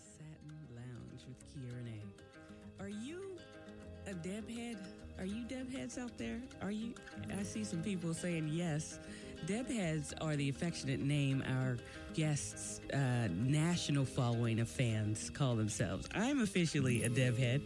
Satin Lounge with Kia René. Are you a Deb head? Are you Deb heads out there? Are you? I see some people saying yes. Deb heads are the affectionate name our guests' national following of fans call themselves. I'm officially a Deb head.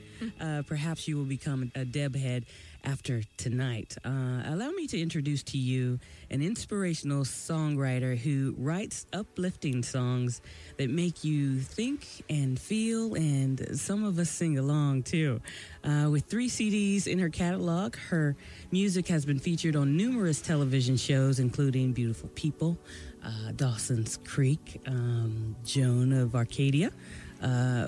Perhaps you will become a Deb head after tonight. Allow me to introduce to you an inspirational songwriter who writes uplifting songs that make you think and feel, and some of us sing along too. With 3 CDs in her catalog, her music has been featured on numerous television shows, including Beautiful People, Dawson's Creek, Joan of Arcadia,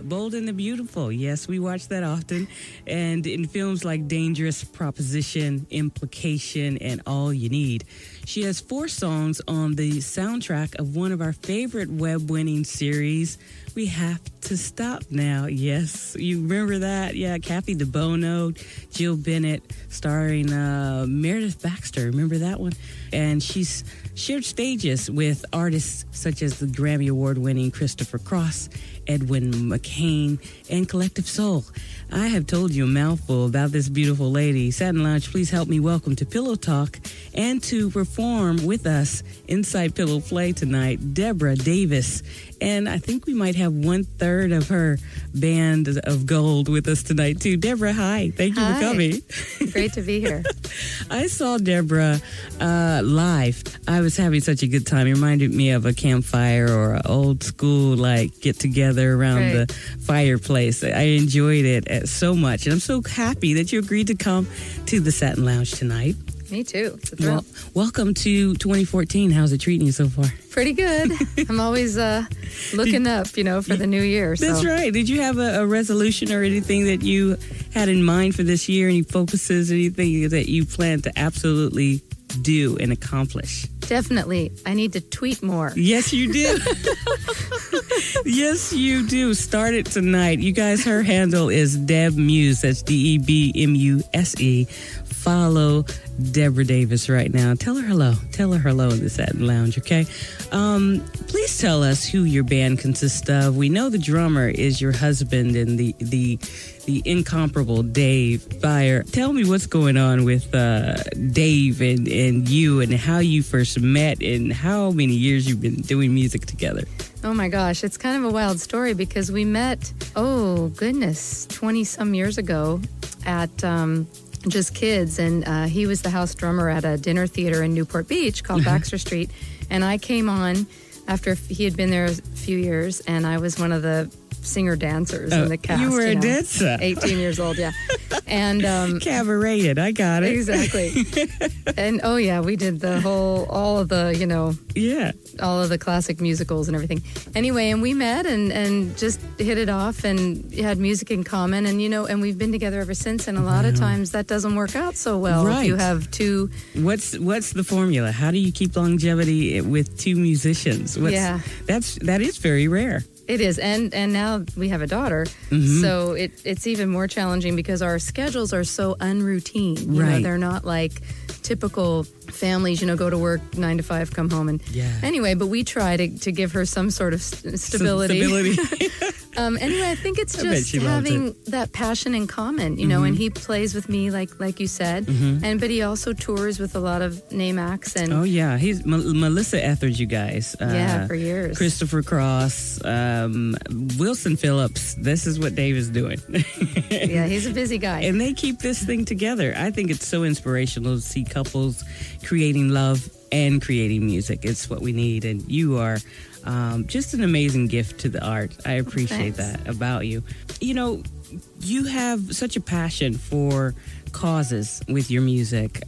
Bold and the Beautiful. Yes, we watch that often. And in films like Dangerous Proposition, Implicated, and All You Need. She has 4 songs on the soundtrack of one of our favorite Webby-winning series, We Have to Stop Now. Yes, you remember that? Yeah, Cathy, DeBuono, Jill Bennett, starring Meredith Baxter. Remember that one? And she's shared stages with artists such as the Grammy Award-winning Christopher Cross, Edwin McCain, and Collective Soul. I have told you a mouthful about this beautiful lady. Satin Lounge, please help me welcome to Pillow Talk and to perform with us inside Pillow Play tonight, DEBRA Davis. And I think we might have 1/3 of her band of gold with us tonight, too. DEBRA, hi. Thank you for coming. Great to be here. I saw DEBRA live. I was having such a good time. It reminded me of a campfire or an old school, get together around the fireplace. I enjoyed it so much. And I'm so happy that you agreed to come to the Satin Lounge tonight. Me too. It's a thrill. Welcome to 2014. How's it treating you so far? Pretty good. I'm always looking up, for the new year. So. That's right. Did you have a resolution or anything that you had in mind for this year? Any focuses, anything that you plan to absolutely do and accomplish? Definitely. I need to tweet more. Yes, you do. Yes, you do. Start it tonight. You guys, her handle is Deb Muse. That's DEBMUSE. Follow DEBRA Davis right now. Tell her hello. Tell her hello in the Satin Lounge, okay? Please tell us who your band consists of. We know the drummer is your husband and the incomparable Dave Byer. Tell me what's going on with Dave and you, and how you first met, and how many years you've been doing music together. Oh my gosh, it's kind of a wild story because we met, 20-some years ago at just kids, and he was the house drummer at a dinner theater in Newport Beach called Baxter Street, and I came on after he had been there a few years, and I was one of the singer-dancers in the cast. You were a dancer. 18 years old, yeah. And cabareted, I got it. Exactly. And we did all of the classic musicals and everything. Anyway, and we met and just hit it off and had music in common, and and we've been together ever since, and a lot of times that doesn't work out so well if you have two. What's the formula? How do you keep longevity with 2 musicians? That is very rare. It is, and now we have a daughter, so it's even more challenging because our schedules are so unroutine. You know, they're not like typical families, go to work 9 to 5, come home, and anyway. But we try to give her some sort of stability. Anyway, I think it's just having that passion in common, and he plays with me, like you said, but he also tours with a lot of name acts. And he's Melissa Etheridge, you guys. For years. Christopher Cross, Wilson Phillips. This is what Dave is doing. Yeah, he's a busy guy. And they keep this thing together. I think it's so inspirational to see couples creating love and creating music. It's what we need, and you are just an amazing gift to the art. I appreciate that about you. You have such a passion for causes with your music.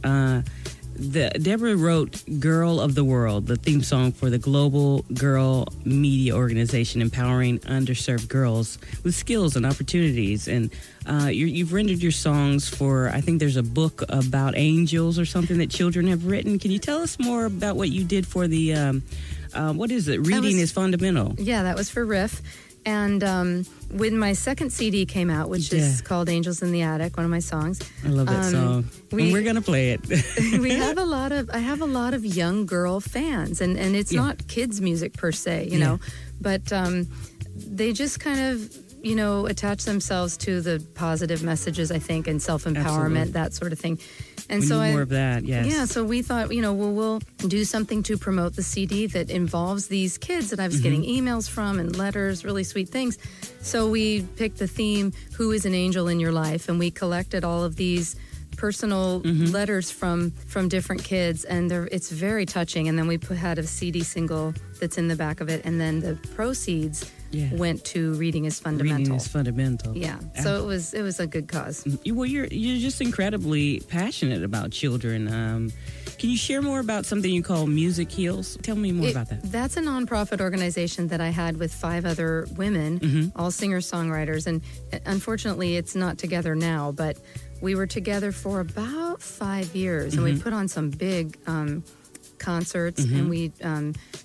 DEBRA wrote Girl of the World, the theme song for the Global Girl Media Organization, empowering underserved girls with skills and opportunities. And you've rendered your songs for, I think there's a book about angels or something that children have written. Can you tell us more about what you did for the, what is it? Reading is Fundamental. Yeah, that was for Riff. And when my second CD came out, which is called Angels in the Attic, one of my songs. I love that song. And we're going to play it. I have a lot of young girl fans, and it's not kids music per se, you know, but they just kind of, attach themselves to the positive messages, I think, and self-empowerment, that sort of thing. And we need more of that, yes. Yeah, so we thought, we'll do something to promote the CD that involves these kids that I was getting emails from and letters, really sweet things. So we picked the theme, Who is an Angel in Your Life? And we collected all of these personal letters from different kids, and it's very touching. And then we had a CD single that's in the back of it, and then the proceeds went to Reading is Fundamental. Reading is Fundamental. Yeah, so it was a good cause. Well, you're just incredibly passionate about children. Can you share more about something you call Music Heals? Tell me more about that. That's a nonprofit organization that I had with 5 other women, all singer-songwriters, and unfortunately it's not together now, but we were together for about 5 years, and we put on some big concerts, and we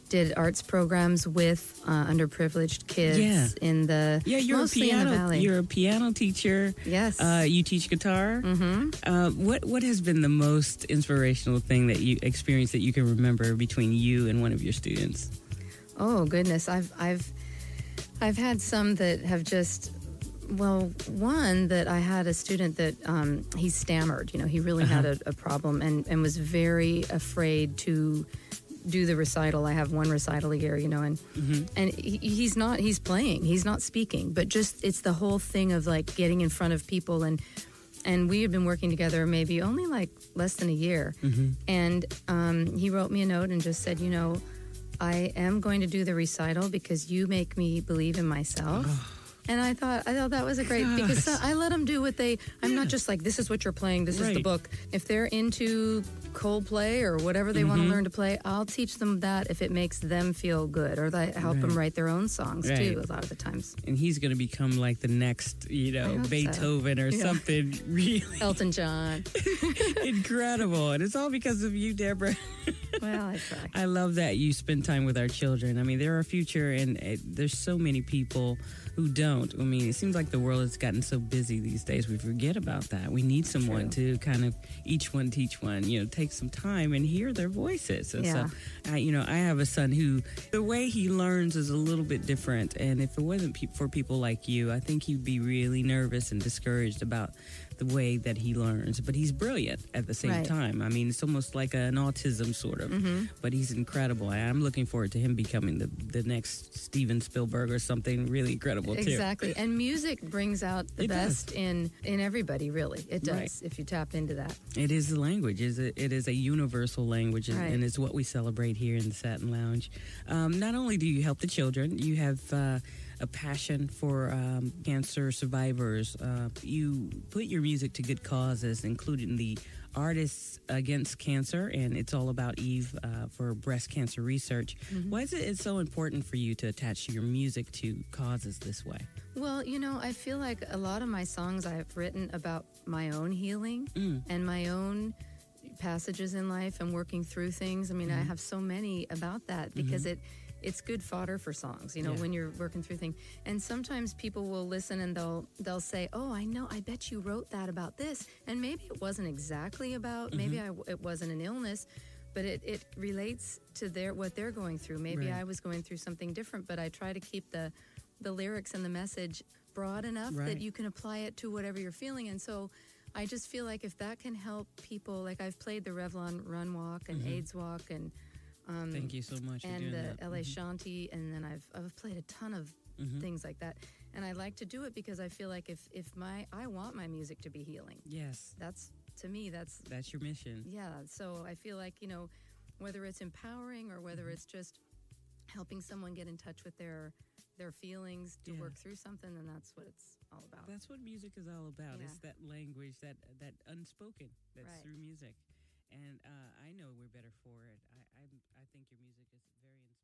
did arts programs with underprivileged kids in the mostly in the valley. You're a piano teacher. Yes. You teach guitar. What has been the most inspirational thing that you experienced that you can remember between you and one of your students? Oh goodness, I've had some that have just. Well, one that I had a student that he stammered. He really had a problem and was very afraid to do the recital. I have one recital a year, and he's playing, he's not speaking, but just it's the whole thing of like getting in front of people and we had been working together maybe only like less than a year, and he wrote me a note and just said, I am going to do the recital because you make me believe in myself. And I thought that was a great, because I let them do what I'm not just like, this is what you're playing, this is the book. If they're into Coldplay or whatever they want to learn to play, I'll teach them that if it makes them feel good, or I help them write their own songs too, a lot of the times. And he's going to become like the next, Beethoven or something really. Elton John. Incredible. And it's all because of you, Deborah. Well, I try. I love that you spend time with our children. I mean, they're our future, and there's so many people who don't. I mean, it seems like the world has gotten so busy these days, we forget about that. We need someone to kind of each one teach one, take some time and hear their voices. And so, I have a son who, the way he learns is a little bit different. And if it wasn't for people like you, I think he'd be really nervous and discouraged about the way that he learns, but he's brilliant at the same time. I mean, it's almost like an autism sort of, but he's incredible. I'm looking forward to him becoming the next Steven Spielberg or something really incredible too. Exactly. And music brings out the best in everybody, really. It does, if you tap into that. It is the language. It is a universal language, and it's what we celebrate here in the Satin Lounge. Not only do you help the children, you have a passion for cancer survivors. You put your music to good causes, including the Artists Against Cancer, and it's all about Eve for breast cancer research. Why is it so important for you to attach your music to causes this way? Well, I feel like a lot of my songs I've written about my own healing and my own passages in life and working through things. I mean, I have so many about that because it's good fodder for songs, when you're working through things. And sometimes people will listen and they'll say, oh, I know, I bet you wrote that about this. And maybe it wasn't exactly about, maybe it wasn't an illness, but it relates to what they're going through. Maybe I was going through something different, but I try to keep the lyrics and the message broad enough that you can apply it to whatever you're feeling. And so I just feel like if that can help people, like I've played the Revlon Run Walk and AIDS Walk and thank you so much. And for doing the that. LA Shanty, and then I've played a ton of things like that, and I like to do it because I feel like if I want my music to be healing. Yes, that's your mission. Yeah, so I feel like whether it's empowering or whether it's just helping someone get in touch with their feelings to work through something, then that's what it's all about. That's what music is all about. It's that language, that unspoken, that's through music. And I know we're better for it. I think your music is very inspiring.